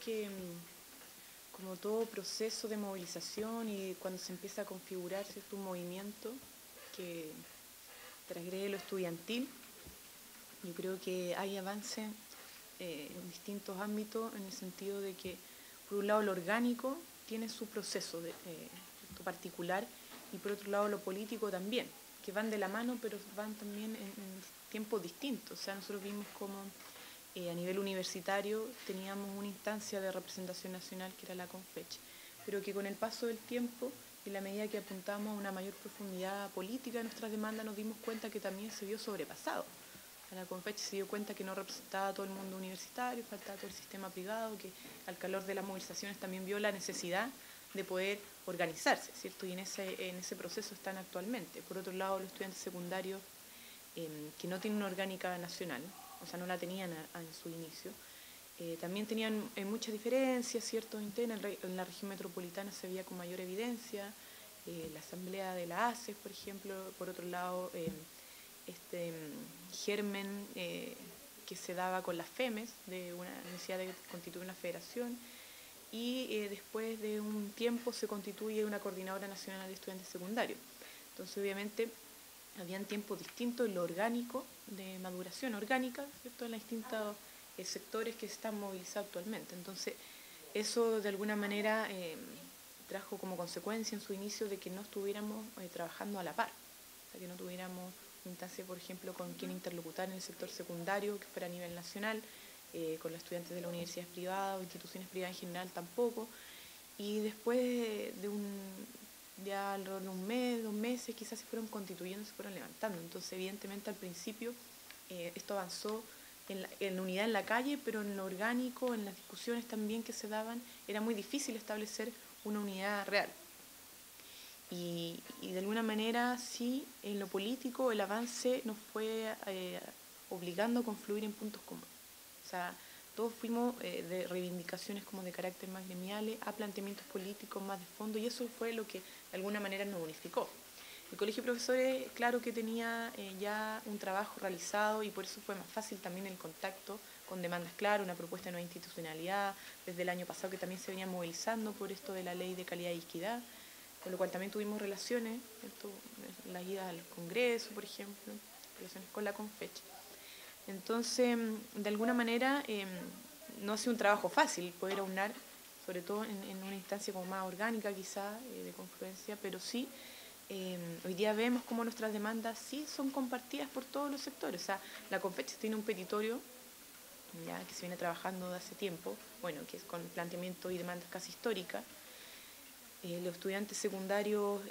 que como todo proceso de movilización y cuando se empieza a configurar, ¿cierto?, un movimiento que transgrede lo estudiantil, yo creo que hay avance en distintos ámbitos, en el sentido de que, por un lado, lo orgánico tiene su proceso particular, y por otro lado lo político también, que van de la mano, pero van también en tiempos distintos. O sea, nosotros vimos como a nivel universitario teníamos una instancia de representación nacional que era la CONFECH, pero que con el paso del tiempo y la medida que apuntamos a una mayor profundidad política de nuestras demandas, nos dimos cuenta que también se vio sobrepasado. La CONFECH se dio cuenta que no representaba a todo el mundo universitario, faltaba todo el sistema privado, que al calor de las movilizaciones también vio la necesidad de poder organizarse, ¿cierto? Y en ese proceso están actualmente. Por otro lado, los estudiantes secundarios que no tienen una orgánica nacional, o sea, no la tenían en su inicio, también tenían muchas diferencias, ¿cierto? En la región metropolitana se veía con mayor evidencia, la asamblea de la ACES, por ejemplo, por otro lado, germen que se daba con las FEMES, de una necesidad de constituir una federación, y después de un tiempo se constituye una coordinadora nacional de estudiantes secundarios. Entonces, obviamente, habían tiempos distintos en lo orgánico, de maduración orgánica, ¿cierto?, en los distintos sectores que se están movilizando actualmente. Entonces, eso de alguna manera trajo como consecuencia en su inicio de que no estuviéramos trabajando a la par, o sea, que no tuviéramos instancia, por ejemplo, con quien interlocutar en el sector secundario, que fuera a nivel nacional, con los estudiantes de las universidades privadas o instituciones privadas en general tampoco. Y después ya alrededor de un mes, 2 meses, quizás se fueron constituyendo, se fueron levantando. Entonces, evidentemente, al principio esto avanzó en unidad en la calle, pero en lo orgánico, en las discusiones también que se daban, era muy difícil establecer una unidad real. Y de alguna manera, sí, en lo político el avance nos fue obligando a confluir en puntos comunes. O sea, todos fuimos de reivindicaciones como de carácter más gremiales a planteamientos políticos más de fondo, y eso fue lo que de alguna manera nos unificó. El Colegio de Profesores, claro que tenía ya un trabajo realizado, y por eso fue más fácil también el contacto con demandas claras, una propuesta de nueva institucionalidad, desde el año pasado que también se venía movilizando por esto de la Ley de Calidad y Equidad, con lo cual también tuvimos relaciones, las idas al Congreso, por ejemplo, relaciones con la CONFECH. Entonces, de alguna manera, no ha sido un trabajo fácil poder aunar, sobre todo en una instancia como más orgánica quizá, de confluencia, pero sí, hoy día vemos cómo nuestras demandas sí son compartidas por todos los sectores. O sea, la CONFECH tiene un petitorio ya que se viene trabajando de hace tiempo, bueno, que es con planteamientos y demandas casi históricas. Los estudiantes secundarios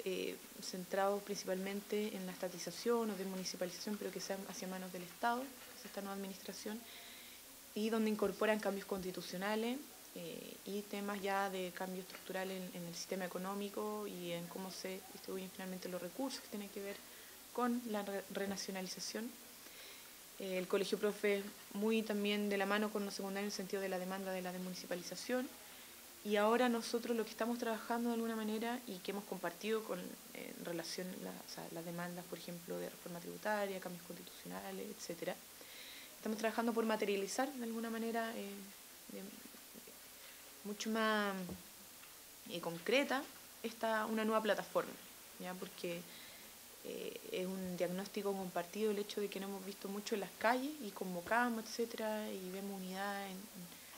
centrados principalmente en la estatización o desmunicipalización, pero que sean hacia manos del Estado, que es esta nueva administración, y donde incorporan cambios constitucionales y temas ya de cambio estructural en el sistema económico y en cómo se distribuyen finalmente los recursos, que tienen que ver con la renacionalización. El Colegio Profe muy también de la mano con los secundarios en el sentido de la demanda de la desmunicipalización. Y ahora nosotros lo que estamos trabajando de alguna manera y que hemos compartido en relación a las demandas, por ejemplo, de reforma tributaria, cambios constitucionales, etcétera, estamos trabajando por materializar de alguna manera mucho más concreta una nueva plataforma, ¿ya? Porque es un diagnóstico compartido el hecho de que no hemos visto mucho en las calles y convocamos, etcétera, y vemos unidad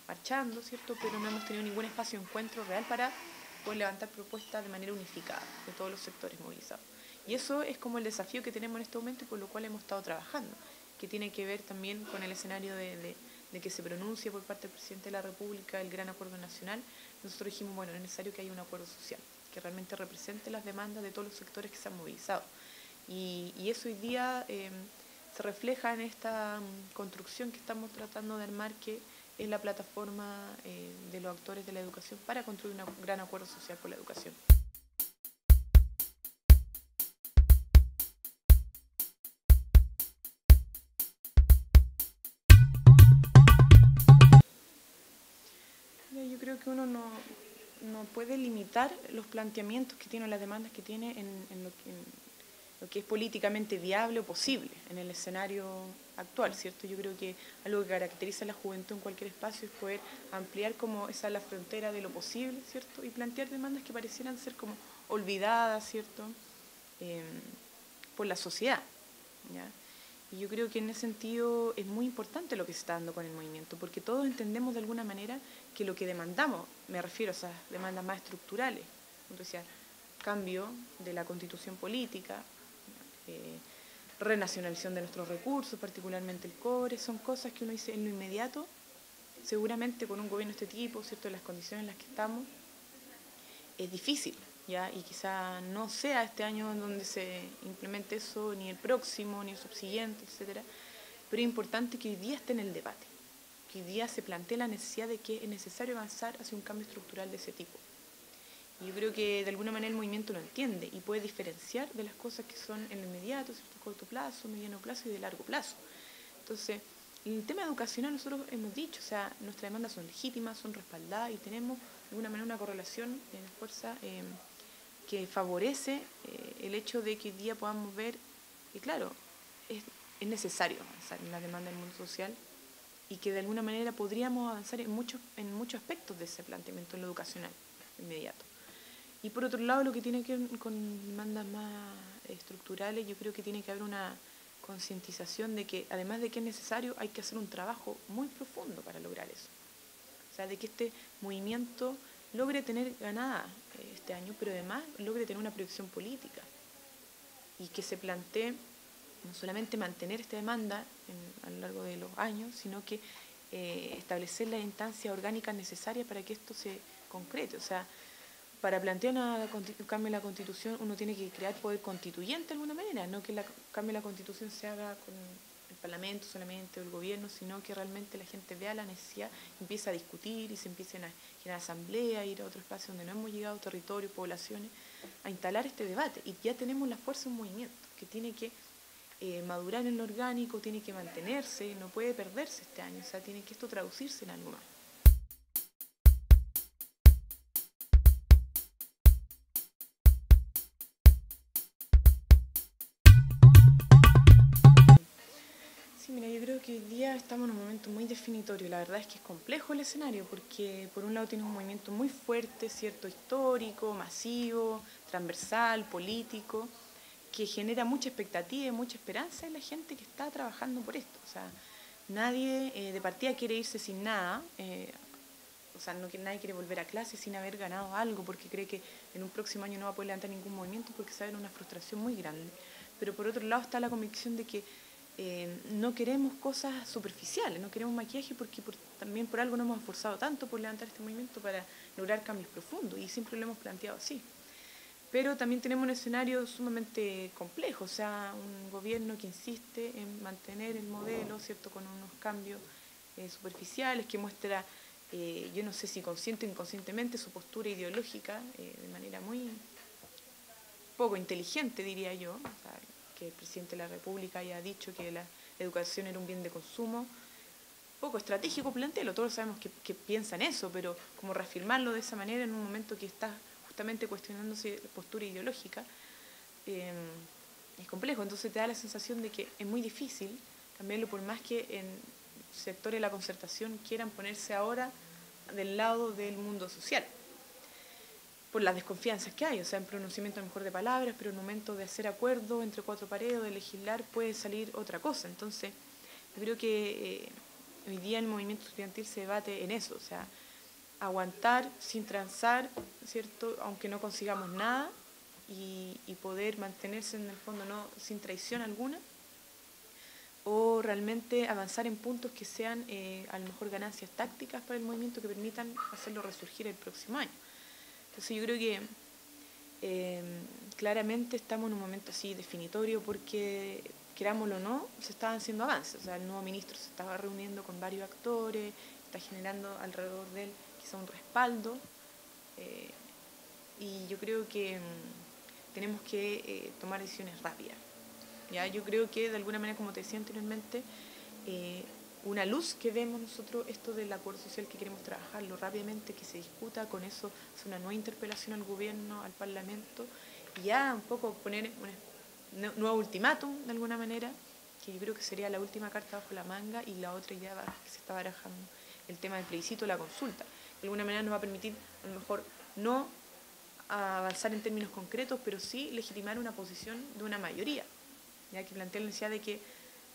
marchando, ¿cierto? Pero no hemos tenido ningún espacio de encuentro real para poder levantar propuestas de manera unificada de todos los sectores movilizados. Y eso es como el desafío que tenemos en este momento y por lo cual hemos estado trabajando, que tiene que ver también con el escenario de que se pronuncie por parte del presidente de la República el gran acuerdo nacional. Nosotros dijimos, bueno, es necesario que haya un acuerdo social, que realmente represente las demandas de todos los sectores que se han movilizado. Y eso hoy día se refleja en esta construcción que estamos tratando de armar, que es la plataforma de los actores de la educación para construir un gran acuerdo social por la educación. Yo creo que uno no puede limitar los planteamientos que tiene, las demandas que tiene en lo que es políticamente viable o posible en el escenario actual, ¿cierto? Yo creo que algo que caracteriza a la juventud en cualquier espacio es poder ampliar como esa la frontera de lo posible, ¿cierto? Y plantear demandas que parecieran ser como olvidadas, ¿cierto? Por la sociedad, ¿ya? Y yo creo que en ese sentido es muy importante lo que se está dando con el movimiento, porque todos entendemos de alguna manera que lo que demandamos, me refiero a esas demandas más estructurales, como decía, cambio de la constitución política, renacionalización de nuestros recursos, particularmente el cobre, son cosas que uno dice en lo inmediato, seguramente con un gobierno de este tipo, ¿cierto?, en las condiciones en las que estamos, es difícil, ¿ya? Y quizá no sea este año en donde se implemente eso, ni el próximo, ni el subsiguiente, etcétera, pero es importante que hoy día esté en el debate, que hoy día se plantee la necesidad de que es necesario avanzar hacia un cambio estructural de ese tipo. Y yo creo que de alguna manera el movimiento lo entiende y puede diferenciar de las cosas que son en lo inmediato, ¿cierto?, corto plazo, mediano plazo y de largo plazo. Entonces, en el tema educacional nosotros hemos dicho, o sea, nuestras demandas son legítimas, son respaldadas y tenemos de alguna manera una correlación en fuerza que favorece el hecho de que hoy día podamos ver que, claro, es necesario avanzar en la demanda del mundo social y que de alguna manera podríamos avanzar en muchos aspectos de ese planteamiento en lo educacional inmediato. Y por otro lado, lo que tiene que ver con demandas más estructurales, yo creo que tiene que haber una concientización de que, además de que es necesario, hay que hacer un trabajo muy profundo para lograr eso. O sea, de que este movimiento logre tener ganada este año, pero además logre tener una proyección política y que se plantee no solamente mantener esta demanda a lo largo de los años, sino que establecer las instancias orgánicas necesarias para que esto se concrete. O sea, para plantear un cambio en la Constitución uno tiene que crear poder constituyente de alguna manera, no que el cambio en la Constitución se haga con el Parlamento solamente o el gobierno, sino que realmente la gente vea la necesidad, empieza a discutir y se empiecen a generar asambleas, ir a otro espacio donde no hemos llegado, territorios, poblaciones, a instalar este debate. Y ya tenemos la fuerza de un movimiento que tiene que madurar en lo orgánico, tiene que mantenerse, no puede perderse este año, o sea, tiene que esto traducirse en algo más. Sí, mira, yo creo que hoy día estamos en un momento muy definitorio. La verdad es que es complejo el escenario porque por un lado tienes un movimiento muy fuerte, cierto, histórico, masivo, transversal, político, que genera mucha expectativa y mucha esperanza en la gente que está trabajando por esto. O sea, nadie de partida quiere irse sin nada, o sea, nadie quiere volver a clase sin haber ganado algo porque cree que en un próximo año no va a poder levantar ningún movimiento porque sabe una frustración muy grande. Pero por otro lado está la convicción de que no queremos cosas superficiales, no queremos maquillaje porque también por algo nos hemos esforzado tanto por levantar este movimiento para lograr cambios profundos y siempre lo hemos planteado así. Pero también tenemos un escenario sumamente complejo, o sea, un gobierno que insiste en mantener el modelo, ¿cierto?, con unos cambios superficiales que muestra, yo no sé si consciente o inconscientemente, su postura ideológica de manera muy poco inteligente, diría yo. O sea, que el presidente de la República haya dicho que la educación era un bien de consumo, poco estratégico plantearlo, todos sabemos que piensan eso, pero como reafirmarlo de esa manera en un momento que está justamente cuestionándose la postura ideológica, es complejo. Entonces te da la sensación de que es muy difícil cambiarlo, por más que en sectores de la concertación quieran ponerse ahora del lado del mundo social, por las desconfianzas que hay, o sea, en pronunciamiento a lo mejor de palabras, pero en el momento de hacer acuerdo entre cuatro paredes o de legislar puede salir otra cosa. Entonces, yo creo que hoy día el movimiento estudiantil se debate en eso, o sea, aguantar sin transar, ¿cierto?, aunque no consigamos nada, y poder mantenerse en el fondo no sin traición alguna, o realmente avanzar en puntos que sean a lo mejor ganancias tácticas para el movimiento que permitan hacerlo resurgir el próximo año. Entonces yo creo que claramente estamos en un momento así definitorio porque, querámoslo o no, se estaban haciendo avances. O sea, el nuevo ministro se estaba reuniendo con varios actores, está generando alrededor de él quizá un respaldo, y yo creo que tenemos que tomar decisiones rápidas. ¿Ya? Yo creo que de alguna manera, como te decía anteriormente, una luz que vemos nosotros, esto del acuerdo social que queremos trabajarlo rápidamente, que se discuta, con eso es una nueva interpelación al gobierno, al Parlamento, y ya un poco poner nuevo ultimátum, de alguna manera, que yo creo que sería la última carta bajo la manga, y la otra idea que se está barajando, el tema del plebiscito, la consulta. De alguna manera nos va a permitir, a lo mejor, no avanzar en términos concretos, pero sí legitimar una posición de una mayoría, ya que plantea la necesidad de que,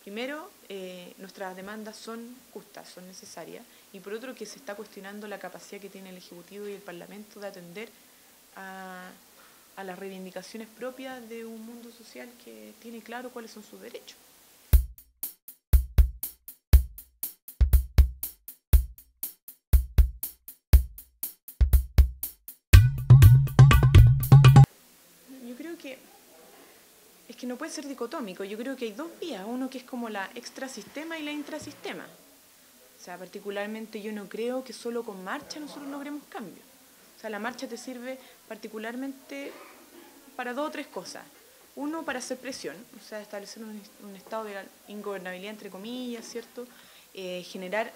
primero, nuestras demandas son justas, son necesarias, y por otro, que se está cuestionando la capacidad que tiene el Ejecutivo y el Parlamento de atender a las reivindicaciones propias de un mundo social que tiene claro cuáles son sus derechos. Yo creo que es que no puede ser dicotómico. Yo creo que hay dos vías, uno que es como la extrasistema y la intrasistema. O sea, particularmente yo no creo que solo con marcha nosotros logremos cambios. O sea, la marcha te sirve particularmente para dos o tres cosas. Uno, para hacer presión, o sea, establecer un estado de ingobernabilidad, entre comillas, ¿cierto? Generar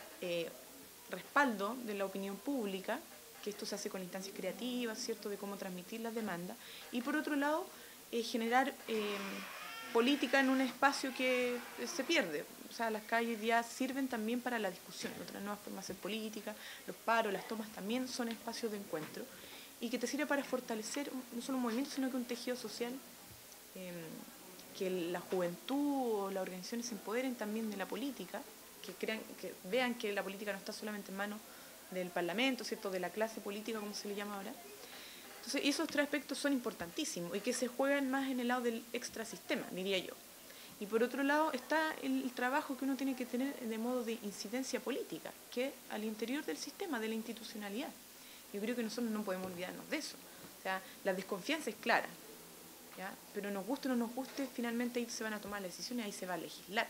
respaldo de la opinión pública, que esto se hace con instancias creativas, ¿cierto?, de cómo transmitir las demandas. Y por otro lado, generar política en un espacio que se pierde. O sea, las calles ya sirven también para la discusión, otras nuevas formas de hacer política, los paros, las tomas también son espacios de encuentro, y que te sirve para fortalecer no solo un movimiento, sino que un tejido social, que la juventud o las organizaciones se empoderen también de la política, que vean que la política no está solamente en manos del Parlamento, ¿cierto?, de la clase política, como se le llama ahora. Entonces, esos tres aspectos son importantísimos y que se juegan más en el lado del extrasistema, diría yo. Y por otro lado está el trabajo que uno tiene que tener de modo de incidencia política, que es al interior del sistema, de la institucionalidad. Yo creo que nosotros no podemos olvidarnos de eso. O sea, la desconfianza es clara, ¿ya? Pero nos guste o no nos guste, finalmente ahí se van a tomar las decisiones, ahí se va a legislar.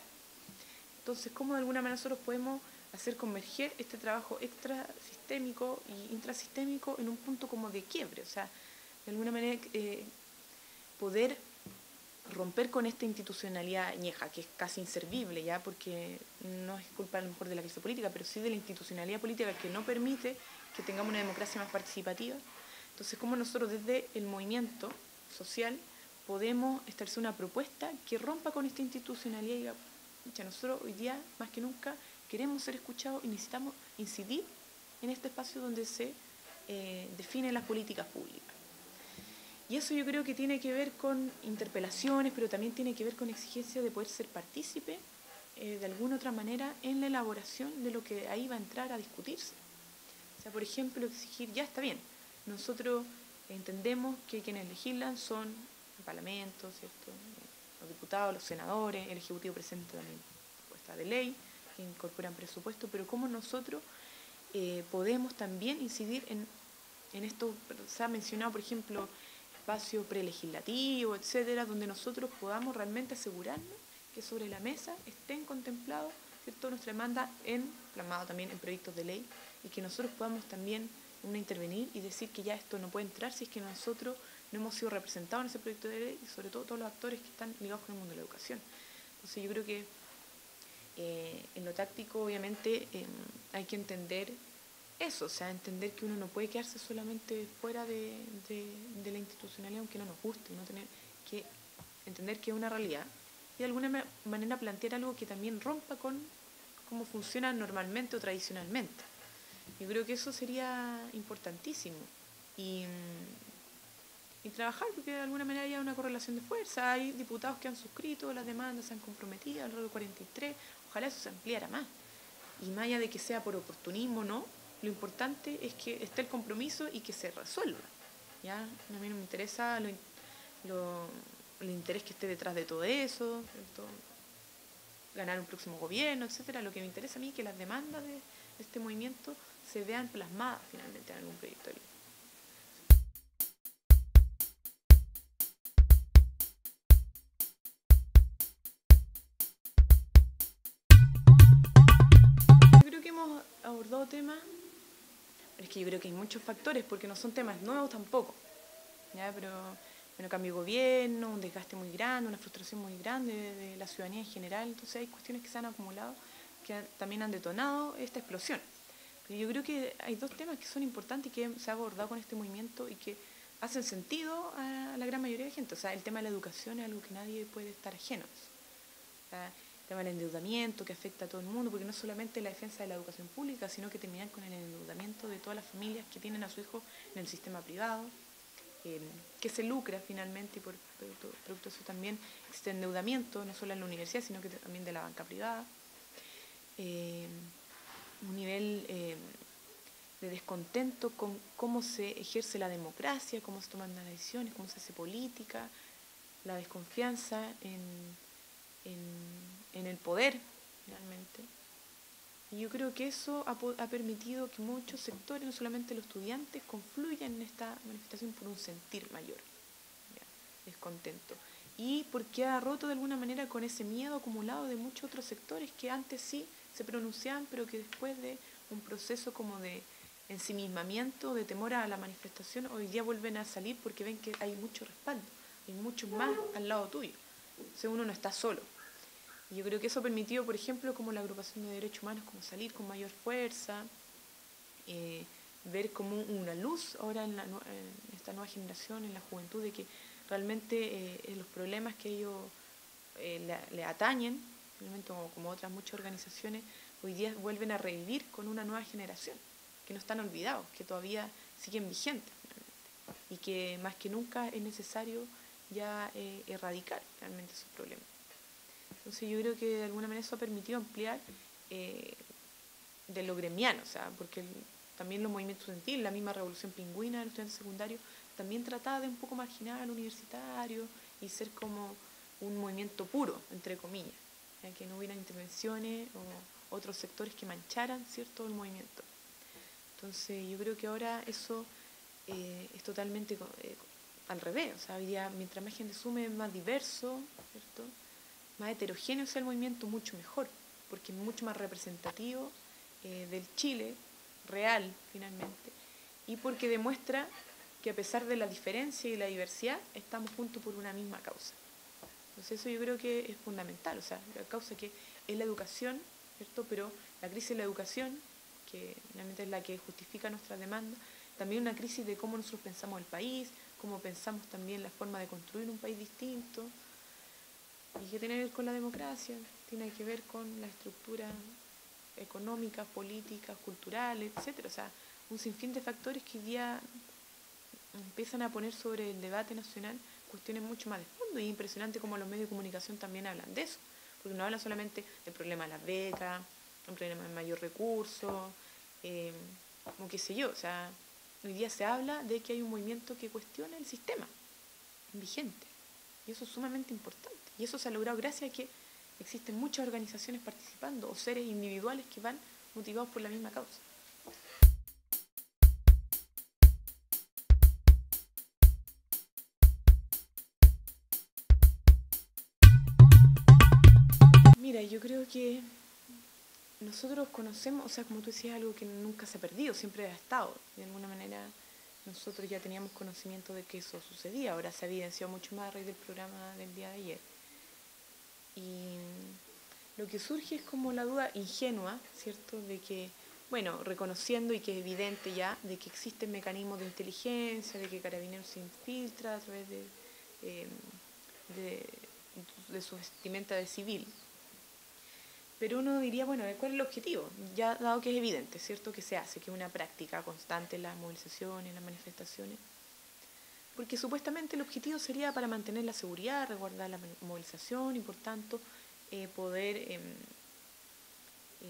Entonces, ¿cómo de alguna manera nosotros podemos hacer converger este trabajo extrasistémico y intrasistémico en un punto como de quiebre? O sea, de alguna manera poder romper con esta institucionalidad añeja, que es casi inservible ya, porque no es culpa a lo mejor de la crisis política, pero sí de la institucionalidad política que no permite que tengamos una democracia más participativa. Entonces, ¿cómo nosotros desde el movimiento social podemos establecer una propuesta que rompa con esta institucionalidad y diga, nosotros hoy día, más que nunca, queremos ser escuchados y necesitamos incidir en este espacio donde se definen las políticas públicas? Y eso yo creo que tiene que ver con interpelaciones, pero también tiene que ver con exigencias de poder ser partícipe de alguna otra manera en la elaboración de lo que ahí va a entrar a discutirse. O sea, por ejemplo, exigir, ya está bien, nosotros entendemos que quienes legislan son el Parlamento, ¿cierto?, los diputados, los senadores, el Ejecutivo presenta también propuestas de ley que incorporan presupuesto, pero cómo nosotros podemos también incidir en esto. Se ha mencionado, por ejemplo, espacio prelegislativo, etcétera, donde nosotros podamos realmente asegurarnos que sobre la mesa estén contemplados, ¿cierto?, nuestra demanda plasmado también en proyectos de ley, y que nosotros podamos también intervenir y decir que ya esto no puede entrar si es que nosotros no hemos sido representados en ese proyecto de ley, y sobre todo todos los actores que están ligados con el mundo de la educación. Entonces yo creo que en lo táctico obviamente hay que entender eso, o sea, entender que uno no puede quedarse solamente fuera de la institucionalidad aunque no nos guste, no tener que entender que es una realidad y de alguna manera plantear algo que también rompa con cómo funciona normalmente o tradicionalmente. Yo creo que eso sería importantísimo. Y trabajar, porque de alguna manera hay una correlación de fuerza. Hay diputados que han suscrito las demandas, se han comprometido al rol 43, ojalá eso se ampliara más. Y más allá de que sea por oportunismo, no, lo importante es que esté el compromiso y que se resuelva. ¿Ya? A mí no me interesa el interés que esté detrás de todo eso, ¿cierto?, ganar un próximo gobierno, etcétera. Lo que me interesa a mí es que las demandas de este movimiento se vean plasmadas finalmente en algún proyecto de ley. Yo creo que hemos abordado temas, pero es que yo creo que hay muchos factores, porque no son temas nuevos tampoco, ¿ya? Pero bueno, cambio de gobierno, un desgaste muy grande, una frustración muy grande de la ciudadanía en general, entonces hay cuestiones que se han acumulado que también han detonado esta explosión. Pero yo creo que hay dos temas que son importantes y que se ha abordado con este movimiento y que hacen sentido a la gran mayoría de gente. O sea, el tema de la educación es algo que nadie puede estar ajeno. O sea, el tema del endeudamiento que afecta a todo el mundo, porque no es solamente la defensa de la educación pública, sino que terminan con el endeudamiento de todas las familias que tienen a su hijo en el sistema privado, que se lucra finalmente, y por producto de eso también existe endeudamiento, no solo en la universidad, sino que también de la banca privada. Un nivel de descontento con cómo se ejerce la democracia, cómo se toman las decisiones, cómo se hace política, la desconfianza en el poder, finalmente. Y yo creo que eso ha permitido que muchos sectores, no solamente los estudiantes, confluyan en esta manifestación por un sentir mayor, ¿ya? Descontento. Y porque ha roto de alguna manera con ese miedo acumulado de muchos otros sectores que antes sí se pronunciaban, pero que después de un proceso como de ensimismamiento, de temor a la manifestación, hoy día vuelven a salir porque ven que hay mucho respaldo, hay muchos más al lado tuyo. O sea, uno no está solo. Y yo creo que eso ha permitido, por ejemplo, como la agrupación de derechos humanos, como salir con mayor fuerza, ver como una luz ahora en esta nueva generación, en la juventud, de que realmente los problemas que ellos le atañen, como otras muchas organizaciones, hoy día vuelven a revivir con una nueva generación, que no están olvidados, que todavía siguen vigentes, y que más que nunca es necesario ya erradicar realmente esos problemas. Entonces yo creo que de alguna manera eso ha permitido ampliar de lo gremiano, o sea, porque también los movimientos estudiantiles, la misma revolución pingüina de los estudiantes secundarios, también trataba de un poco marginar al universitario y ser como un movimiento puro, entre comillas, que no hubieran intervenciones o otros sectores que mancharan, ¿cierto?, el movimiento. Entonces yo creo que ahora eso es totalmente al revés, o sea, hoy día mientras más gente sume, más diverso, ¿cierto?, más heterogéneo sea el movimiento, mucho mejor, porque es mucho más representativo del Chile real, finalmente, y porque demuestra que a pesar de la diferencia y la diversidad, estamos juntos por una misma causa. Entonces eso yo creo que es fundamental, o sea, la causa que es la educación, ¿cierto? Pero la crisis de la educación, que finalmente es la que justifica nuestras demandas, también una crisis de cómo nosotros pensamos el país, cómo pensamos también la forma de construir un país distinto. ¿Y qué tiene que ver con la democracia? Tiene que ver con la estructura económicas, políticas, culturales, etcétera. O sea, un sinfín de factores que hoy día empiezan a poner sobre el debate nacional cuestiones mucho más de fondo, y es impresionante cómo los medios de comunicación también hablan de eso, porque no hablan solamente del problema de las becas, un problema de mayor recurso, como qué sé yo, o sea, hoy día se habla de que hay un movimiento que cuestiona el sistema vigente, y eso es sumamente importante, y eso se ha logrado gracias a que existen muchas organizaciones participando o seres individuales que van motivados por la misma causa. Mira, yo creo que nosotros conocemos, o sea, como tú decías, algo que nunca se ha perdido, siempre ha estado. De alguna manera nosotros ya teníamos conocimiento de que eso sucedía, ahora se ha evidenciado mucho más a raíz del programa del día de ayer. Y lo que surge es como la duda ingenua, ¿cierto?, de que, bueno, reconociendo y que es evidente ya, de que existen mecanismos de inteligencia, de que Carabineros se infiltra a través de su vestimenta de civil. Pero uno diría, bueno, ¿cuál es el objetivo? Ya dado que es evidente, ¿cierto?, que se hace, que es una práctica constante en las movilizaciones, en las manifestaciones. Porque supuestamente el objetivo sería para mantener la seguridad, resguardar la movilización y por tanto poder,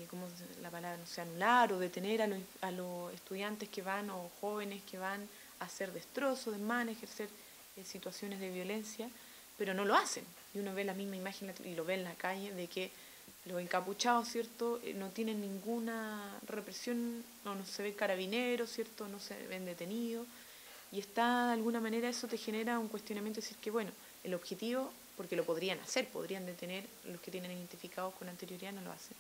¿cómo la palabra? No sé, anular o detener a los estudiantes que van o jóvenes que van a hacer destrozos, desmanes, ejercer situaciones de violencia, pero no lo hacen. Y uno ve la misma imagen y lo ve en la calle de que los encapuchados, ¿cierto?, no tienen ninguna represión, no se ven carabineros, ¿cierto?, no se ven detenidos. Y está, de alguna manera, eso te genera un cuestionamiento, decir que, bueno, el objetivo, porque lo podrían hacer, podrían detener los que tienen identificados con anterioridad, no lo hacen.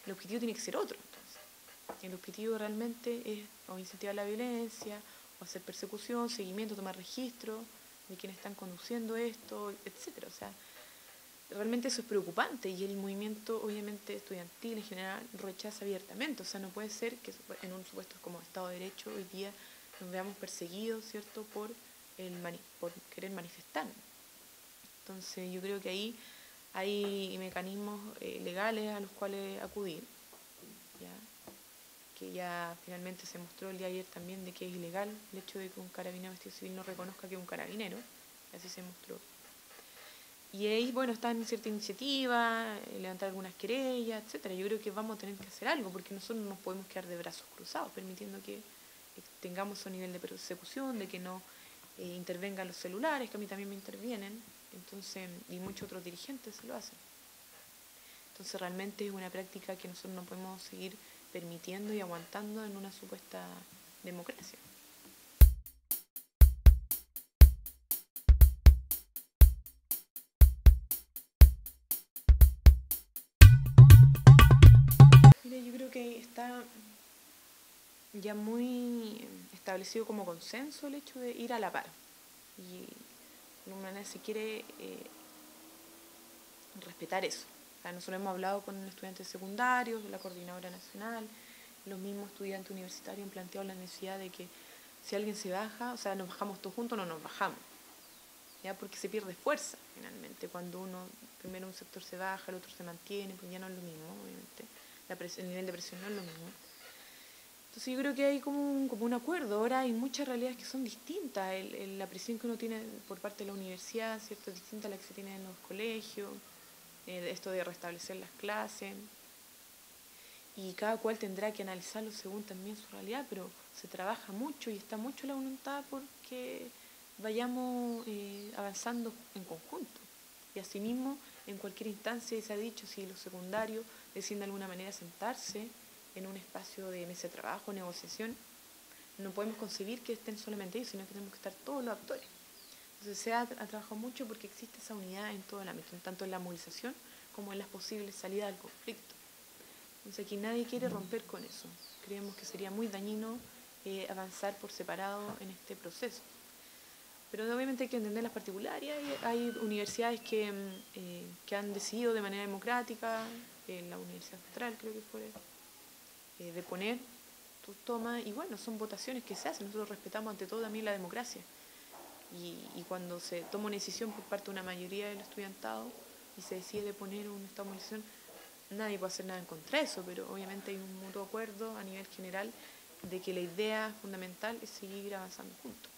El objetivo tiene que ser otro, entonces. El objetivo realmente es o incentivar la violencia, o hacer persecución, seguimiento, tomar registro de quienes están conduciendo esto, etcétera. O sea, realmente eso es preocupante y el movimiento, obviamente, estudiantil en general rechaza abiertamente. O sea, no puede ser que en un supuesto como Estado de Derecho hoy día nos veamos perseguidos, ¿cierto?, por por querer manifestarnos. Entonces yo creo que ahí hay mecanismos legales a los cuales acudir, ¿ya? Que ya finalmente se mostró el día de ayer también de que es ilegal el hecho de que un carabinero vestido civil no reconozca que es un carabinero, así se mostró. Y ahí, bueno, está en cierta iniciativa, levantar algunas querellas, etcétera. Yo creo que vamos a tener que hacer algo, porque nosotros no nos podemos quedar de brazos cruzados, permitiendo que tengamos un nivel de persecución, de que no intervengan los celulares, que a mí también me intervienen, entonces, y muchos otros dirigentes se lo hacen. Entonces realmente es una práctica que nosotros no podemos seguir permitiendo y aguantando en una supuesta democracia. Mire, yo creo que está ya muy establecido como consenso el hecho de ir a la par. Y de alguna manera se quiere respetar eso. O sea, nosotros hemos hablado con estudiantes secundarios, la coordinadora nacional, los mismos estudiantes universitarios han planteado la necesidad de que si alguien se baja, o sea, nos bajamos todos juntos, no nos bajamos, ¿ya? Porque se pierde fuerza finalmente, cuando primero un sector se baja, el otro se mantiene, pues ya no es lo mismo, obviamente, el nivel de presión no es lo mismo. Entonces yo creo que hay como un acuerdo. Ahora hay muchas realidades que son distintas. La presión que uno tiene por parte de la universidad, ¿cierto?, es distinta a la que se tiene en los colegios, esto de restablecer las clases. Y cada cual tendrá que analizarlo según también su realidad, pero se trabaja mucho y está mucho la voluntad porque vayamos avanzando en conjunto. Y asimismo, en cualquier instancia, y se ha dicho, si los secundarios deciden de alguna manera sentarse en un espacio de mesa de trabajo, negociación, no podemos concebir que estén solamente ellos, sino que tenemos que estar todos los actores. Entonces se ha trabajado mucho porque existe esa unidad en todo el ámbito, tanto en la movilización como en las posibles salidas al conflicto. Entonces aquí nadie quiere romper con eso. Creemos que sería muy dañino avanzar por separado en este proceso. Pero obviamente hay que entender las particularidades. Hay universidades que han decidido de manera democrática, la Universidad Central creo que fue, de poner tus tomas, y bueno, son votaciones que se hacen. Nosotros respetamos ante todo también la democracia. Y cuando se toma una decisión por parte de una mayoría del estudiantado y se decide poner un estado de movilización, nadie puede hacer nada en contra de eso, pero obviamente hay un mutuo acuerdo a nivel general de que la idea fundamental es seguir avanzando juntos.